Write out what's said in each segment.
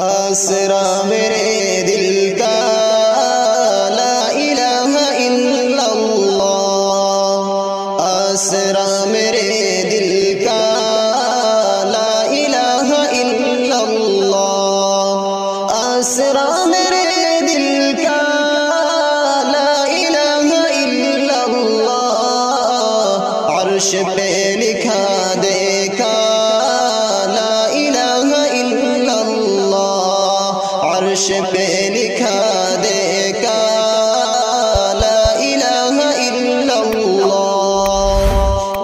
آسرا میرے دل کا لا الہ الا اللہ، آسرا میرے دل کا لا الہ الا اللہ، آسرا میرے دل کا لا الہ الا اللہ، عرش پہ لکھا دیکھا لا الہ الا اللہ، عرش پہ لکھا دیکھا لا الہ الا اللہ۔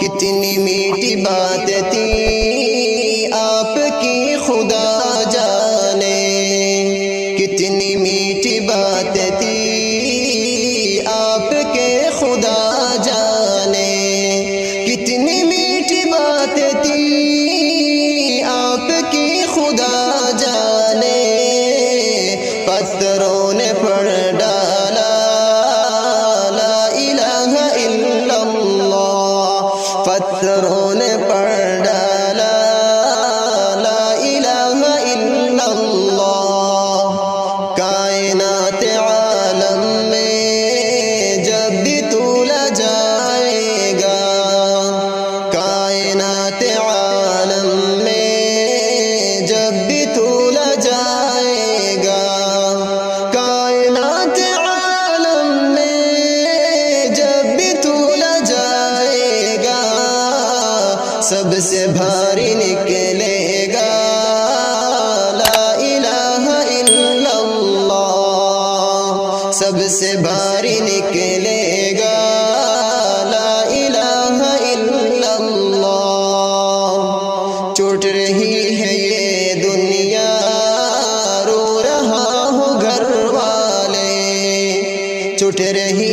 کتنی میٹھی بات تھی آپ کی خدا جانے، کتنی میٹھی بات تھی آپ کے خدا جانے، کتنی میٹھی بات تھی آپ کی خدا جانے، پتھروں نے پڑھ ڈالا لا الہ الا اللہ، پتھروں نے پڑھ ڈالا لا الہ الا اللہ۔ کائنات عالم میں جب بھی طول جائے گا، کائنات عالم میں جب بھی طول جائے گا، کائنات عالم میں جب بھی طول جائے گا، سب سے بھاری نکلے گا لا الہ الا اللہ، سب سے بھاری نکلے گا لا الہ الا اللہ۔ چوٹ رہی ہے یہ دنیا، رو رہا ہوں گھر والے، چوٹ رہی